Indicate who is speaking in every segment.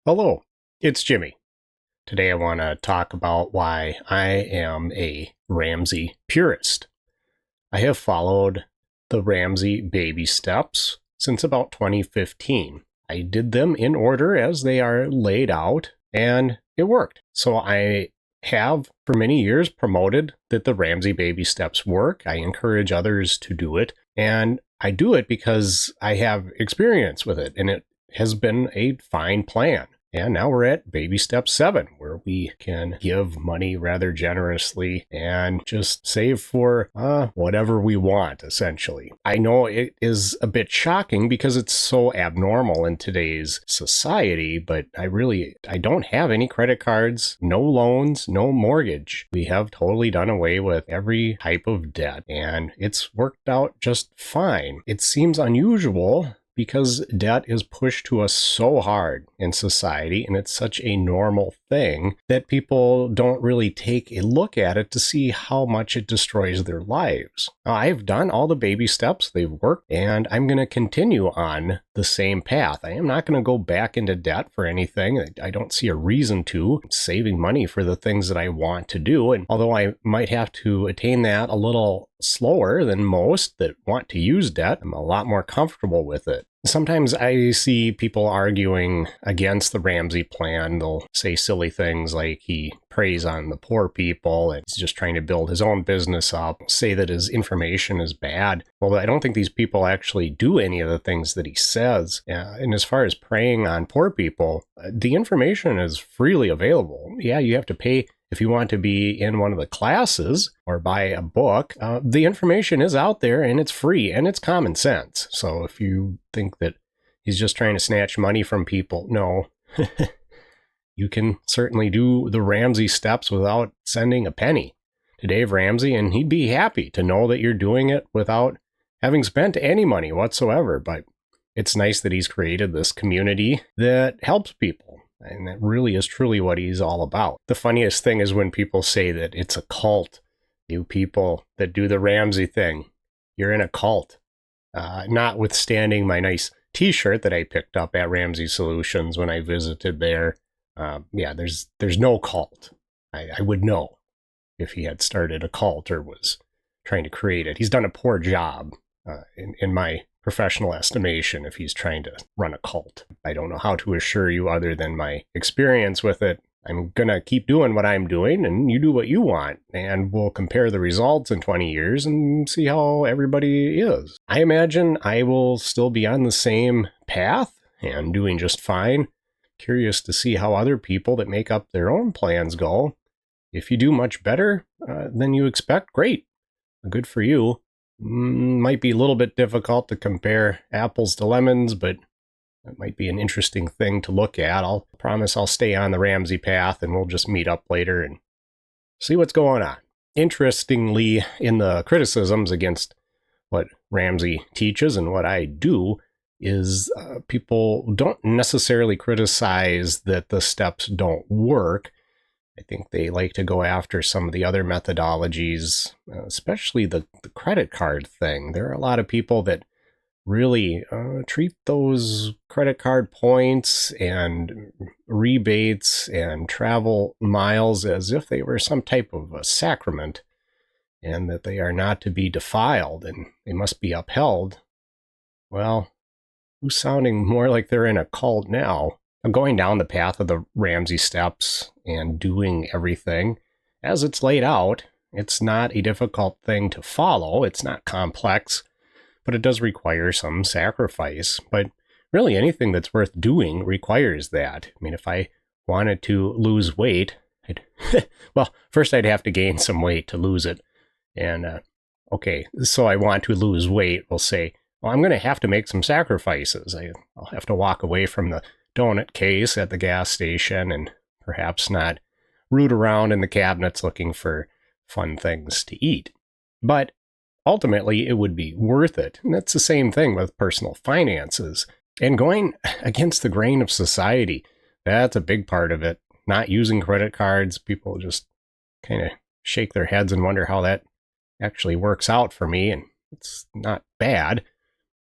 Speaker 1: Hello, it's Jimmy. Today I want to talk about why I am a Ramsey purist. I have followed the Ramsey baby steps since about 2015. I did them in order as they are laid out, and it worked. So I have for many years promoted that the Ramsey baby steps work. I encourage others to do it, and I do it because I have experience with it, and it has been a fine plan. And now we're at baby step 7, where we can give money rather generously and just save for whatever we want, essentially. I know it is a bit shocking because it's so abnormal in today's society, but I don't have any credit cards, no loans, no mortgage. We have totally done away with every type of debt, and it's worked out just fine. It seems unusual because debt is pushed to us so hard in society, and it's such a normal thing that people don't really take a look at it to see how much it destroys their lives. Now, I've done all the baby steps, they've worked, and I'm going to continue on the same path. I am not going to go back into debt for anything. I don't see a reason to. I'm saving money for the things that I want to do, and although I might have to attain that a little slower than most that want to use debt, I'm a lot more comfortable with it. Sometimes I see people arguing against the Ramsey plan. They'll say silly things like he preys on the poor people and he's just trying to build his own business up, say that his information is bad. Well, I don't think these people actually do any of the things that he says. And as far as preying on poor people, the information is freely available. Yeah, you have to pay if you want to be in one of the classes or buy a book. The information is out there and it's free and it's common sense. So if you think that he's just trying to snatch money from people, no. You can certainly do the Ramsey steps without sending a penny to Dave Ramsey, and he'd be happy to know that you're doing it without having spent any money whatsoever. But it's nice that he's created this community that helps people. And that really is truly what he's all about. The funniest thing is when people say that it's a cult. You people that do the Ramsey thing, you're in a cult. Notwithstanding my nice t-shirt that I picked up at Ramsey Solutions when I visited there. There's no cult. I would know if he had started a cult or was trying to create it. He's done a poor job in my professional estimation if he's trying to run a cult. I don't know how to assure you other than my experience with it. I'm going to keep doing what I'm doing and you do what you want, and we'll compare the results in 20 years and see how everybody is. I imagine I will still be on the same path and doing just fine. Curious to see how other people that make up their own plans go. If you do much better than you expect, great. Good for you. Might be a little bit difficult to compare apples to lemons, but that might be an interesting thing to look at. I'll promise I'll stay on the Ramsey path and we'll just meet up later and see what's going on. Interestingly, in the criticisms against what Ramsey teaches and what I do is people don't necessarily criticize that the steps don't work. I think they like to go after some of the other methodologies, especially the credit card thing. There are a lot of people that really treat those credit card points and rebates and travel miles as if they were some type of a sacrament and that they are not to be defiled and they must be upheld. Well, who's sounding more like they're in a cult now? I'm going down the path of the Ramsey steps and doing everything as it's laid out. It's not a difficult thing to follow. It's not complex, but it does require some sacrifice. But really anything that's worth doing requires that. I mean, if I wanted to lose weight, first I'd have to gain some weight to lose it. And okay, so I want to lose weight. We'll say, well, I'm going to have to make some sacrifices. I'll have to walk away from the donut case at the gas station and perhaps not root around in the cabinets looking for fun things to eat. But ultimately, it would be worth it. And that's the same thing with personal finances. And going against the grain of society, that's a big part of it. Not using credit cards, people just kind of shake their heads and wonder how that actually works out for me. And it's not bad.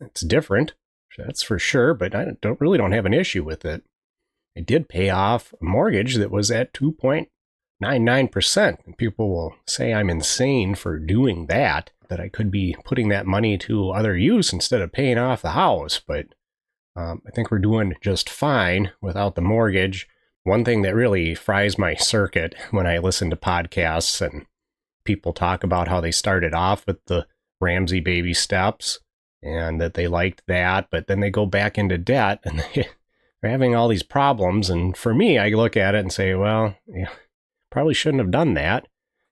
Speaker 1: It's different, that's for sure, but I don't have an issue with it. I did pay off a mortgage that was at 2.99%. And people will say I'm insane for doing that I could be putting that money to other use instead of paying off the house. But I think we're doing just fine without the mortgage. One thing that really fries my circuit when I listen to podcasts and people talk about how they started off with the Ramsey baby steps and that they liked that, but then they go back into debt and they're having all these problems. And for me, I look at it and say, well, yeah, probably shouldn't have done that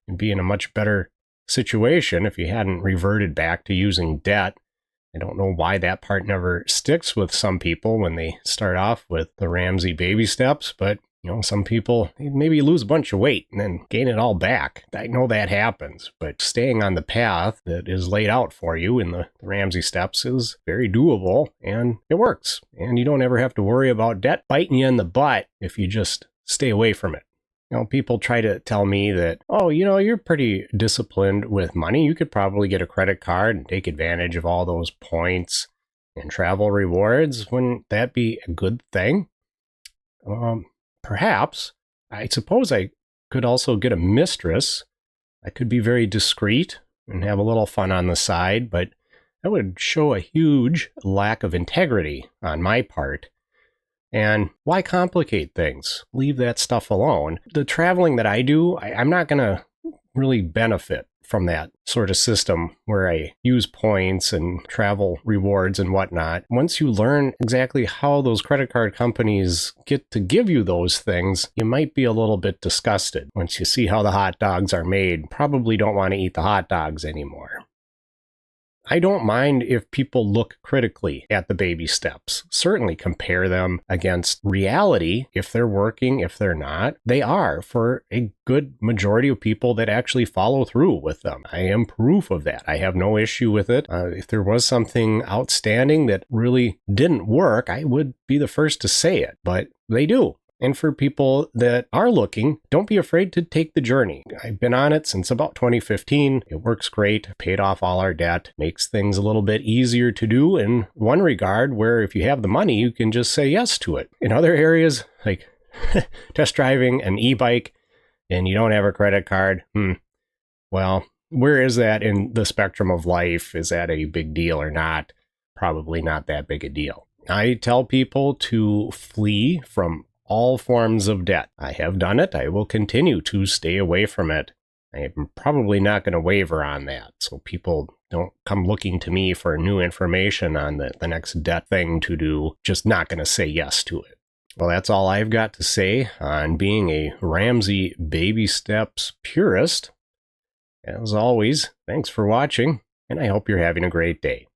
Speaker 1: and be in a much better situation if you hadn't reverted back to using debt. I don't know why that part never sticks with some people when they start off with the Ramsey baby steps, but some people maybe lose a bunch of weight and then gain it all back. I know that happens, but staying on the path that is laid out for you in the Ramsey steps is very doable and it works. And you don't ever have to worry about debt biting you in the butt if you just stay away from it. People try to tell me that, you're pretty disciplined with money. You could probably get a credit card and take advantage of all those points and travel rewards. Wouldn't that be a good thing? Perhaps. I suppose I could also get a mistress. I could be very discreet and have a little fun on the side, but that would show a huge lack of integrity on my part. And why complicate things? Leave that stuff alone. The traveling that I do, I'm not going to really benefit from that sort of system where I use points and travel rewards and whatnot. Once you learn exactly how those credit card companies get to give you those things, you might be a little bit disgusted. Once you see how the hot dogs are made, probably don't want to eat the hot dogs anymore. I don't mind if people look critically at the baby steps. Certainly compare them against reality. If they're working, if they're not, they are for a good majority of people that actually follow through with them. I am proof of that. I have no issue with it. If there was something outstanding that really didn't work, I would be the first to say it, but they do. And for people that are looking, don't be afraid to take the journey. I've been on it since about 2015. It works great, paid off all our debt, makes things a little bit easier to do in one regard where if you have the money, you can just say yes to it. In other areas, like test driving an e-bike and you don't have a credit card, well, where is that in the spectrum of life? Is that a big deal or not? Probably not that big a deal. I tell people to flee from all forms of debt. I have done it. I will continue to stay away from it. I'm probably not going to waver on that. So people don't come looking to me for new information on the next debt thing to do. Just not going to say yes to it. Well, that's all I've got to say on being a Ramsey baby steps purist. As always, thanks for watching, and I hope you're having a great day.